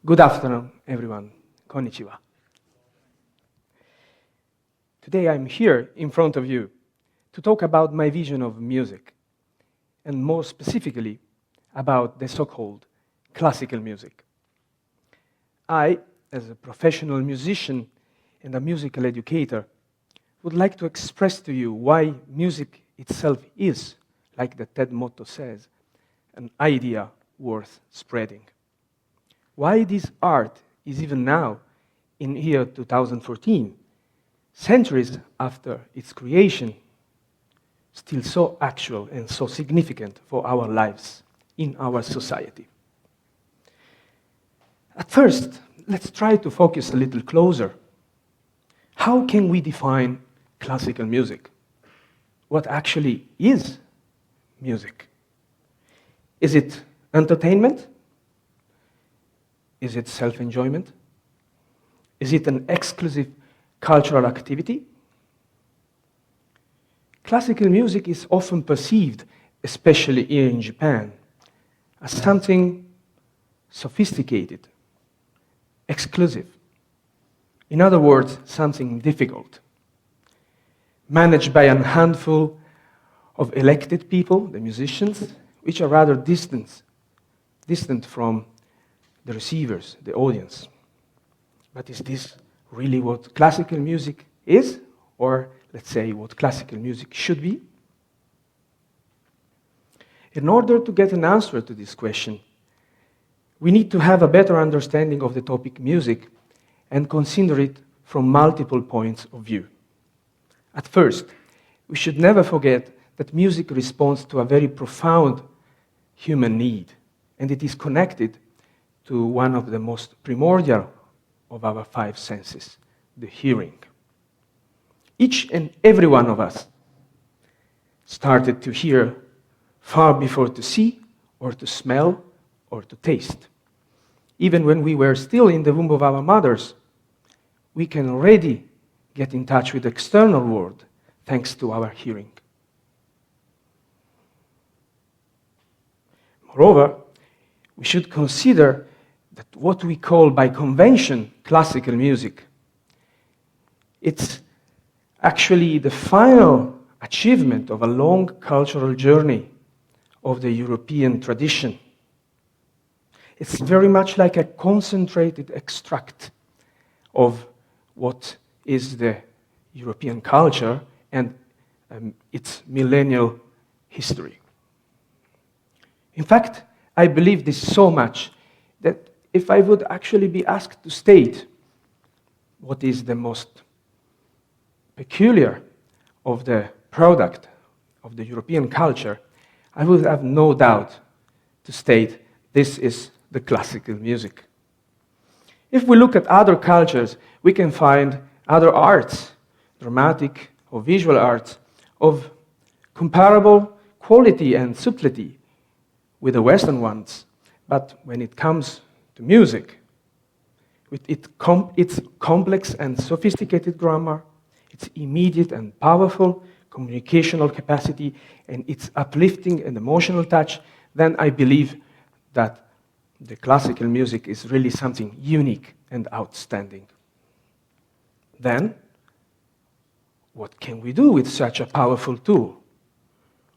Good afternoon, everyone. Konnichiwa. Today I'm here in front of you to talk about my vision of music, and more specifically, about the so-called classical music. I, as a professional musician and a musical educator, would like to express to you why music itself is, like the TED motto says, an idea worth spreading. Why this art is even now, in year 2014, centuries after its creation, still so actual and so significant for our lives in our society. At first, let's try to focus a little closer. How can we define classical music? What actually is music? Is it entertainment? Is it self-enjoyment? Is it an exclusive cultural activity? Classical music is often perceived, especially here in Japan, as something sophisticated, exclusive. In other words, something difficult, managed by a handful of elected people, the musicians, which are rather distant from the receivers, the audience. But is this really what classical music is? Or, let's say, what classical music should be? In order to get an answer to this question, we need to have a better understanding of the topic music and consider it from multiple points of view. At first, we should never forget that music responds to a very profound human need, and it is connected to one of the most primordial of our five senses, the hearing. Each and every one of us started to hear far before to see, or to smell, or to taste. Even when we were still in the womb of our mothers, we can already get in touch with the external world thanks to our hearing. Moreover, we should consider that what we call by convention classical music, it's actually the final achievement of a long cultural journey of the European tradition. It's very much like a concentrated extract of what is the European culture and its millennial history. In fact, I believe this so much that if I would actually be asked to state what is the most peculiar of the product of the European culture, I would have no doubt to state this is the classical music. If we look at other cultures, we can find other arts, dramatic or visual arts, of comparable quality and subtlety with the Western ones. But when it comes to music, with its complex and sophisticated grammar, its immediate and powerful communicational capacity, and its uplifting and emotional touch, then I believe that the classical music is really something unique and outstanding. Then, what can we do with such a powerful tool?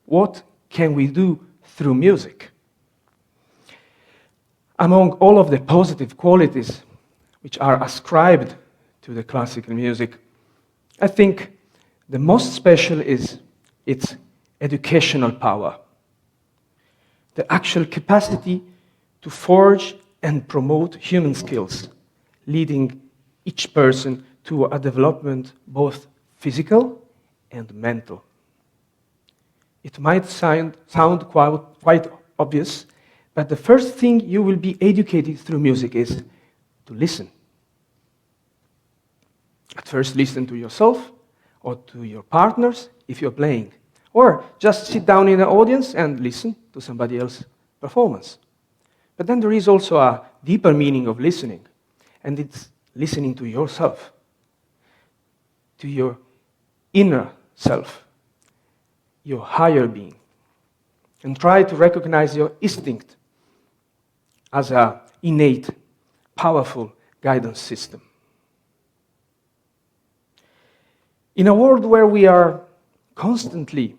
What can we do through music? Among all of the positive qualities which are ascribed to the classical music, I think the most special is its educational power, the actual capacity to forge and promote human skills, leading each person to a development both physical and mental. It might sound quite obvious, but the first thing you will be educated through music is to listen. At first, listen to yourself or to your partners if you're playing, or just sit down in the audience and listen to somebody else's performance. But then there is also a deeper meaning of listening, and it's listening to yourself, to your inner self, your higher being, and try to recognize your instinct as an innate powerful guidance system. In a world where we are constantly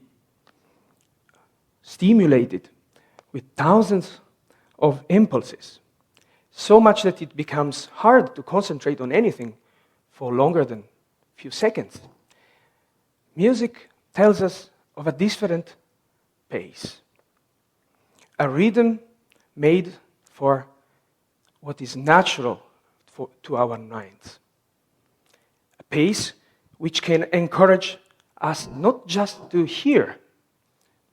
stimulated with thousands of impulses, so much that it becomes hard to concentrate on anything for longer than a few seconds, music tells us of a different pace, a rhythm made for what is natural to our minds, a pace which can encourage us not just to hear,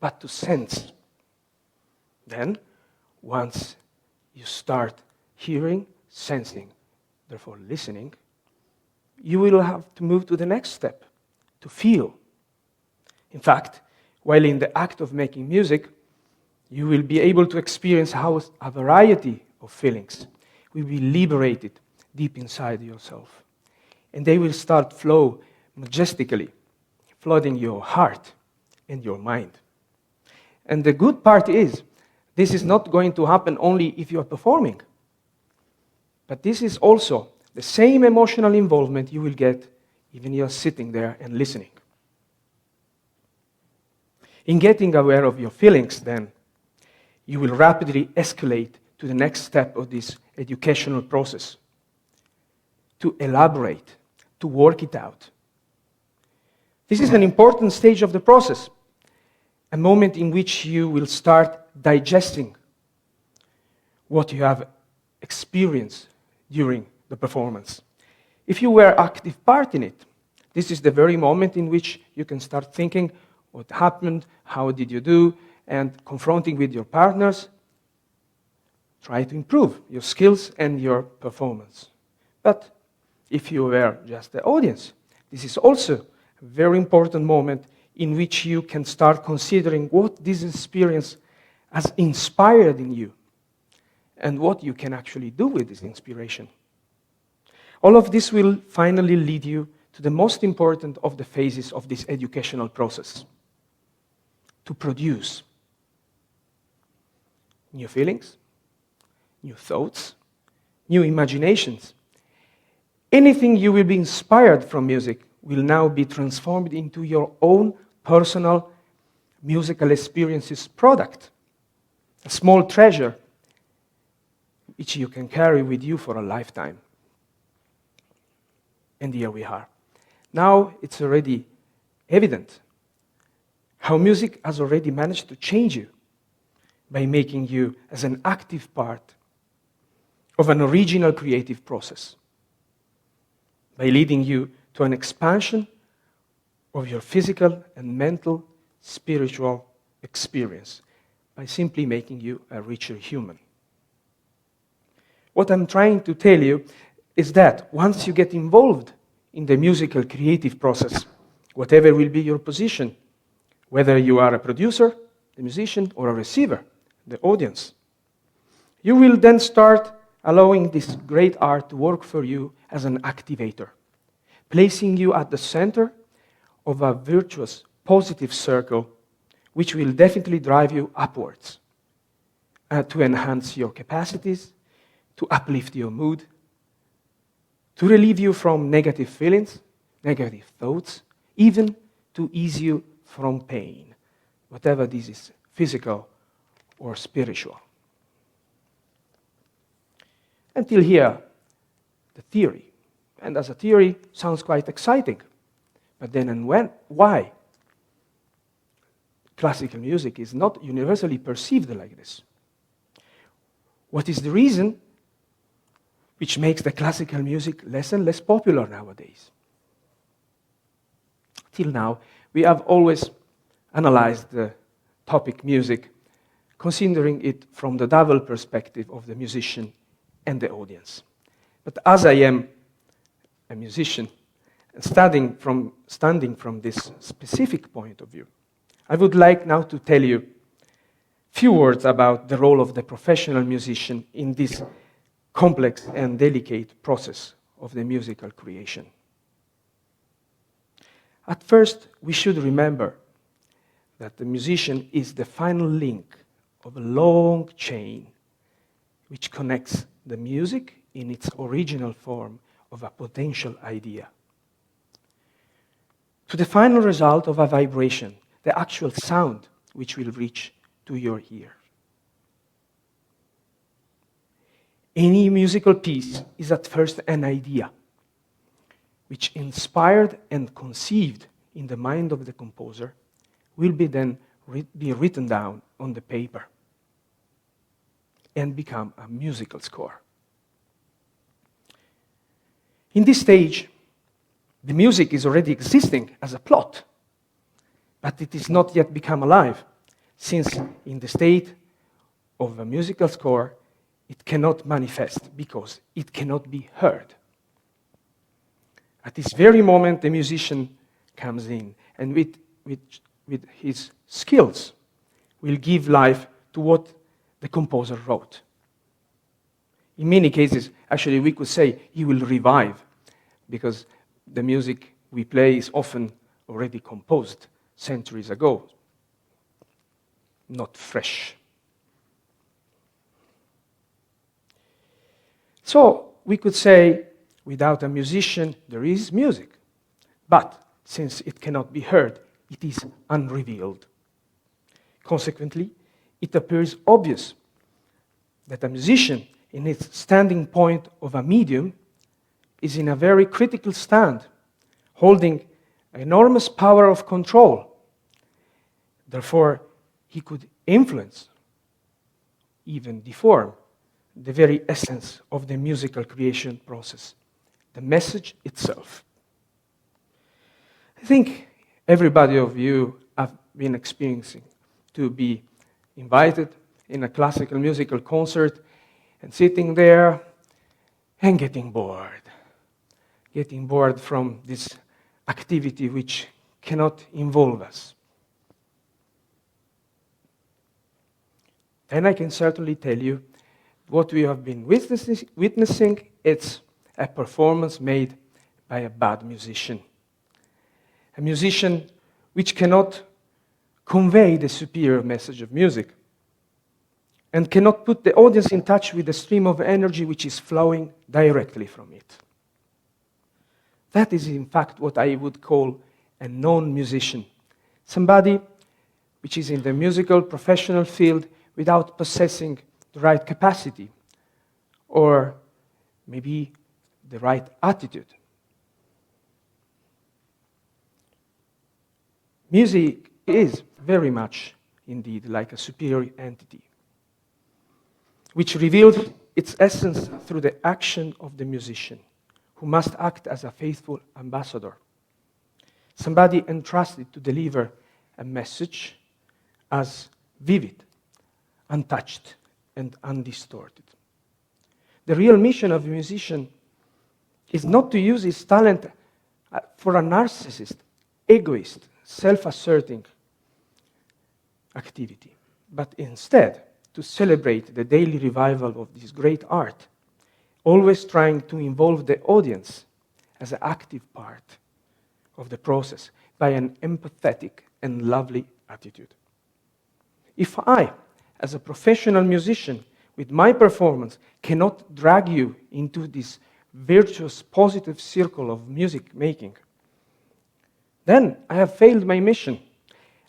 but to sense. Then, once you start hearing, sensing, therefore listening, you will have to move to the next step, to feel. In fact, while in the act of making music, you will be able to experience how a variety of feelings will be liberated deep inside yourself. And they will start flow majestically, flooding your heart and your mind. And the good part is, this is not going to happen only if you are performing, but this is also the same emotional involvement you will get even you're sitting there and listening. In getting aware of your feelings, then, you will rapidly escalate to the next step of this educational process, to elaborate, to work it out. This is an important stage of the process, a moment in which you will start digesting what you have experienced during the performance. If you were active part in it, this is the very moment in which you can start thinking what happened, how did you do, and confronting with your partners, try to improve your skills and your performance. But if you were just the audience, this is also a very important moment in which you can start considering what this experience has inspired in you and what you can actually do with this inspiration. All of this will finally lead you to the most important of the phases of this educational process, to produce new feelings, new thoughts, new imaginations. Anything you will be inspired from music will now be transformed into your own personal musical experiences product, a small treasure which you can carry with you for a lifetime. And here we are. Now it's already evident how music has already managed to change you by making you as an active part of an original creative process, by leading you to an expansion of your physical and mental, spiritual experience, by simply making you a richer human. What I'm trying to tell you is that once you get involved in the musical creative process, whatever will be your position, whether you are a producer, the musician, or a receiver, the audience, you will then start allowing this great art to work for you as an activator, placing you at the center of a virtuous, positive circle which will definitely drive you upwards to enhance your capacities, to uplift your mood, to relieve you from negative feelings, negative thoughts, even to ease you from pain, whatever this is, physical or spiritual. Until here, the theory. And as a theory, sounds quite exciting. But then and when? Why? Classical music is not universally perceived like this. What is the reason which makes the classical music less and less popular nowadays? Till now, we have always analyzed the topic music, considering it from the double perspective of the musician and the audience. But as I am a musician, and standing from this specific point of view, I would like now to tell you a few words about the role of the professional musician in this complex and delicate process of the musical creation. At first, we should remember that the musician is the final link of a long chain which connects the music in its original form of a potential idea, to the final result of a vibration, the actual sound which will reach to your ear. Any musical piece is at first an idea, which inspired and conceived in the mind of the composer will be then be written down on the paper and become a musical score. In this stage, the music is already existing as a plot, but it is not yet become alive, since in the state of a musical score, it cannot manifest because it cannot be heard. At this very moment, the musician comes in and with his skills will give life to what the composer wrote. In many cases, actually, we could say he will revive, because the music we play is often already composed centuries ago, not fresh. So we could say, without a musician, there is music. But since it cannot be heard, it is unrevealed. Consequently, it appears obvious that a musician, in its standing point of a medium, is in a very critical stand, holding enormous power of control. Therefore, he could influence, even deform, the very essence of the musical creation process, the message itself. I think everybody of you have been experiencing to be invited in a classical musical concert and sitting there and getting bored from this activity which cannot involve us. Then I can certainly tell you what we have been witnessing, it's a performance made by a bad musician. A musician which cannot convey the superior message of music and cannot put the audience in touch with the stream of energy which is flowing directly from it. That is, in fact, what I would call a non-musician, somebody which is in the musical professional field without possessing the right capacity, or maybe the right attitude. Music is very much, indeed, like a superior entity, which reveals its essence through the action of the musician, who must act as a faithful ambassador, somebody entrusted to deliver a message as vivid, untouched, and undistorted. The real mission of a musician is not to use his talent for a narcissist, egoist, self-asserting activity, but instead to celebrate the daily revival of this great art, always trying to involve the audience as an active part of the process by an empathetic and lovely attitude. If I, as a professional musician, with my performance, cannot drag you into this virtuous, positive circle of music making, then I have failed my mission.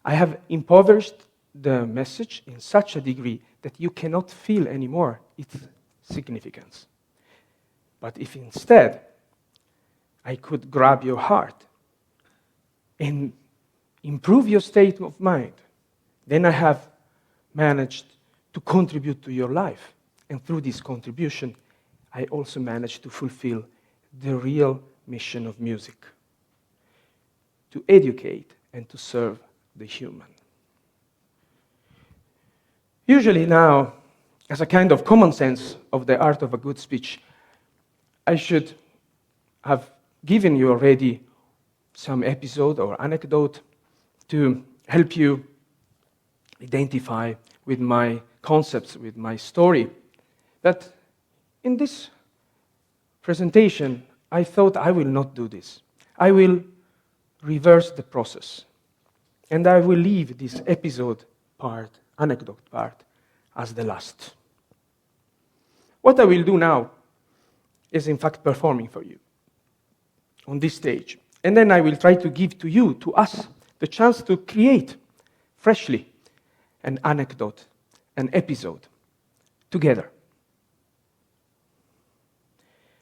I have impoverished the message in such a degree that you cannot feel anymore its significance. But if instead I could grab your heart and improve your state of mind, then I have managed to contribute to your life. And through this contribution, I also managed to fulfill the real mission of music, to educate and to serve the human. Usually now, as a kind of common sense of the art of a good speech, I should have given you already some episode or anecdote to help you identify with my concepts, with my story. But in this presentation, I thought I will not do this. I will reverse the process. And I will leave this episode part, anecdote part, as the last. What I will do now is in fact performing for you on this stage. And then I will try to give to you, to us, the chance to create freshly an anecdote, an episode, together.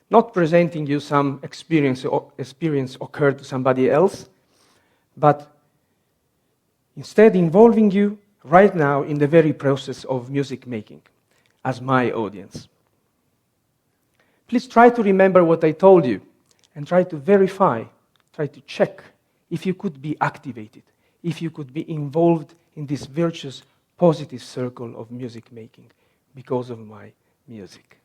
Not presenting you some experience occurred to somebody else, but instead involving you right now in the very process of music making as my audience. Please try to remember what I told you and try to verify, try to check if you could be activated, if you could be involved in this virtuous, positive circle of music making because of my music.